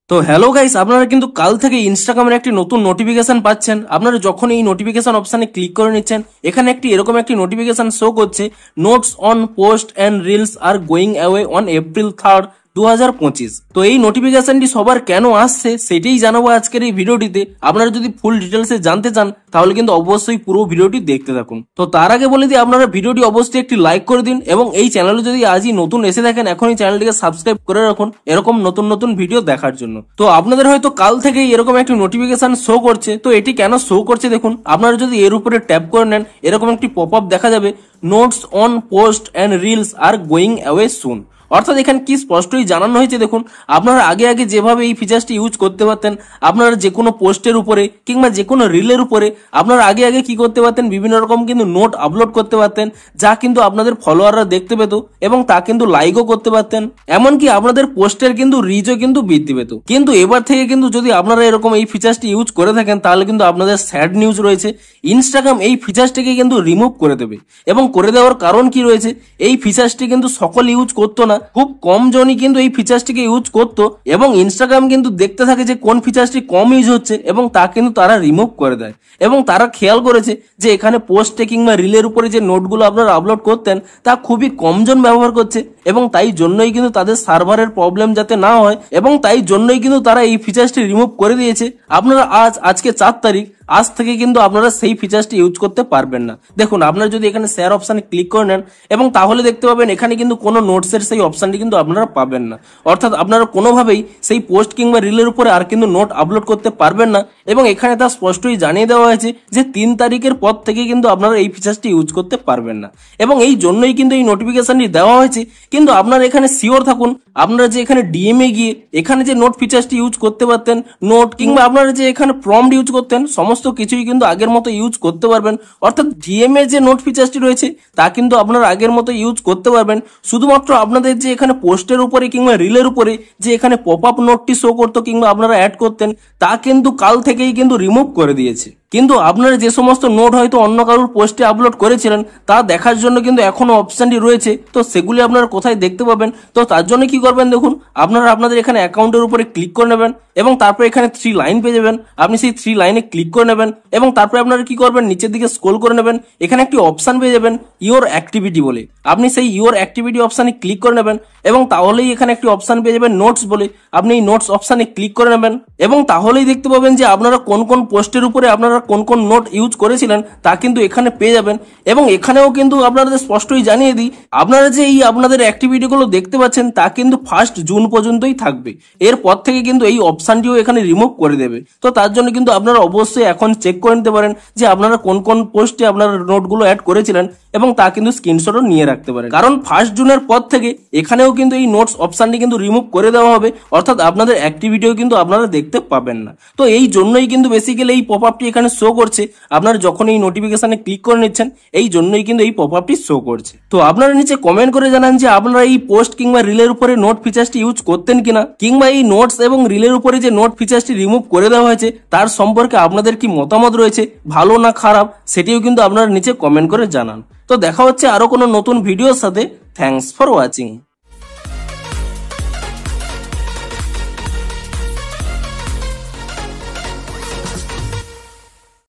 তো hello guys, আপনারা কিন্তু কাল থেকে ইনস্টাগ্রামের একটি নতুন নোটিফিকেশন পাচ্ছেন। আপনারা যখন এই নোটিফিকেশন অপশনে ক্লিক করে নিচ্ছেন, এখানে এরকম একটি নোটিফিকেশন শো করছে, notes on post and reels are going away on April 3, 2025। তো এই নোটিফিকেশনটি সবার কেন আসছে সেটাই জানাবো আজকের এই ভিডিওটিতে। আপনারা যদি ফুল ডিটেলসে জানতে চান তাহলে কিন্তু অবশ্যই পুরো ভিডিওটি দেখতে থাকুন। তো তার আগে বলে দিই, আপনারা ভিডিওটি অবশ্যই একটি লাইক করে দিন এবং এই চ্যানেলে যদি আজই নতুন এসে থাকেন এখনই চ্যানেলটিকে সাবস্ক্রাইব করে রাখুন এরকম নতুন নতুন ভিডিও দেখার জন্য। তো আপনাদের হয়তো কাল থেকেই এরকম একটি নোটিফিকেশন শো করছে। তো এটি কেন শো করছে দেখুন, আপনারা যদি এর উপরে ট্যাপ করে নেন এরকম একটি পপ আপ দেখা যাবে, notes on post and reels are going away soon. অর্থাৎ এখানে কি স্পষ্টই জানানো হয়েছে দেখুন, আপনারা আগে যেভাবে এই ফিচারটি ইউজ করতে পারতেন, আপনারা যে কোনো পোস্টের উপরে কিংবা যে কোনো রিলের উপরে আপনারা আগে কি করতে পারতেন, বিভিন্ন রকম কিন্তু নোট আপলোড করতে পারতেন, যা কিন্তু আপনাদের ফলোয়াররা দেখতে পেত এবং তা কিন্তু লাইকও করতে পারতেন, এমনকি আপনাদের পোস্টের কিন্তু রিচও কিন্তু বৃদ্ধি পেত। কিন্তু এবার থেকে কিন্তু যদি আপনারা এরকম এই ফিচারটি ইউজ করে থাকেন তাহলে কিন্তু আপনাদের স্যাড নিউজ রয়েছে, ইনস্টাগ্রাম এই ফিচারটিকে কিন্তু রিমুভ করে দেবে। এবং করে দেওয়ার কারণ কি রয়েছে, এই ফিচারটি কিন্তু সকল ইউজ করতো না, খুব কম জনই কিন্তু এই ফিচারটিকে ইউজ করতো এবং ইনস্টাগ্রাম কিন্তু দেখতে থাকে যে কোন ফিচারটি কম ইউজ হচ্ছে এবং তা কিন্তু তারা রিমুভ করে দেয়। এবং তারা খেয়াল করেছে যে এখানে পোস্টে কিংবা রিলের উপরে যে নোটগুলো আপনারা আপলোড করতেন তা খুবই কম জন ব্যবহার করছে এবং তাই জন্যই কিন্তু তাদের সার্ভারের প্রবলেম যাতে না হয় এবং তাই জন্যই কিন্তু তারা এই ফিচারটি রিমুভ করে দিয়েছে। আপনারা আজকে 4 তারিখ, আজ থেকে কিন্তু আপনারা সেই ফিচারটি ইউজ করতে পারবেন না। দেখুন, আপনারা যদি এখানে শেয়ার অপশনে ক্লিক করে নেন এবং তাহলে দেখতে পাবেন এখানে কিন্তু কোনো নোটসের সেই অপশনটি কিন্তু আপনারা পাবেন না। অর্থাৎ আপনারা কোনোভাবেই সেই পোস্ট কিংবা রিলের উপরে আর কিন্তু নোট আপলোড করতে পারবেন না এবং এখানে তা স্পষ্টই জানিয়ে দেওয়া হয়েছে যে 3 তারিখের পর থেকে কিন্তু আপনারা এই ফিচারটি ইউজ করতে পারবেন না এবং এই জন্যই কিন্তু এই নোটিফিকেশনটি দেওয়া হয়েছে। কিন্তু আপনারা এখানে শিওর থাকুন, আপনারা যে এখানে ডিএমএ গিয়ে এখানে যে নোট ফিচারটি ইউজ করতে পারতেন, নোট কিংবা আপনারা যে এখানে প্রম্পট ইউজ করতেন, সমস্ত কিছুই কিন্তু আগের মতো ইউজ করতে পারবেন। অর্থাৎ ডিএমএ যে নোট ফিচারটি রয়েছে তা কিন্তু আপনারা আগের মতো ইউজ করতে পারবেন। শুধুমাত্র আপনাদের যে এখানে পোস্টের উপরে কিংবা রিলের উপরে যে এখানে পপ আপ নোটটি শো করতো কিংবা আপনারা অ্যাড করতেন তা কিন্তু কাল থেকেই কিন্তু রিমুভ করে দিয়েছে। কিন্তু আপনারা যে সমস্ত নোট হয়তো অন্য কারোর পোস্টে আপলোড করেছিলেন তা দেখার জন্য কিন্তু এখনো অপশনটি রয়েছে। তো সেগুলি আপনারা কোথায় দেখতে পাবেন? তো তার জন্য কি করবেন দেখুন, আপনারা আপনাদের এখানে অ্যাকাউন্টের উপরে ক্লিক করে নেবেন এবং তারপরে এখানে 3 লাইন পেয়ে যাবেন। আপনি সেই 3 লাইনে ক্লিক করে নেবেন এবং তারপরে আপনারা কি করবেন, নিচের দিকে স্ক্রল করে নেবেন, এখানে একটি অপশন পেয়ে যাবেন ইওর অ্যাক্টিভিটি বলে। আপনি সেই ইওর অ্যাক্টিভিটি অপশনে ক্লিক করে নেবেন এবং তাহলেই এখানে একটি অপশন পেয়ে যাবেন নোটস বলে। আপনি এই নোটস অপশনে ক্লিক করে নেবেন এবং তাহলেই দেখতে পাবেন যে আপনারা কোন কোন পোস্টের উপরে আপনারা কোন কোন নোট ইউজ করেছিলেন তা কিন্তু এখানে পেয়ে যাবেন। এবং এখানেও কিন্তু আপনাদের স্পষ্টই জানিয়ে দিই, আপনারা যে এই আপনাদের অ্যাক্টিভিটিগুলো দেখতে পাচ্ছেন তা কিন্তু 1 জুন পর্যন্তই থাকবে। এরপর থেকে কিন্তু এই অপশনটিও এখানে রিমুভ করে দেবে। তো তার জন্য কিন্তু আপনারা অবশ্যই এখন চেক করে নিতে পারেন যে আপনারা কোন কোন পোস্টে আপনারা নোটগুলো অ্যাড করেছিলেন এবং তা কিন্তু স্ক্রিনশটও নিয়ে রাখতে পারেন। কারণ 1 জুনের পর থেকে এখানেও কিন্তু এই নোটস অপশনটি কিন্তু রিমুভ করে দেওয়া হবে, অর্থাৎ আপনাদের অ্যাক্টিভিটিও কিন্তু আপনারা দেখতে পাবেন না। তো এই জন্যই কিন্তু বেসিক্যালি এই পপ আপটি এখানে শো করছে। আপনারা যখন এই নোটিফিকেশনে ক্লিক করে নিচ্ছেন এই জন্যই কিন্তু এই পপ আপটি শো করছে। তো আপনারা নিচে কমেন্ট করে জানান যে আপনারা এই পোস্ট কিংবা রিলের উপরে নোট ফিচারটি ইউজ করতেন কিনা, কিংবা এই নোটস এবং রিলের উপরে যে নোট ফিচারটি রিমুভ করে দেওয়া হয়েছে তার সম্পর্কে আপনাদের কি মতামত রয়েছে, ভালো না খারাপ, সেটিও কিন্তু আপনারা নিচে কমেন্ট করে জানান। তো দেখা হচ্ছে আরো কোনো নতুন ভিডিওর সাথে। Thanks for watching.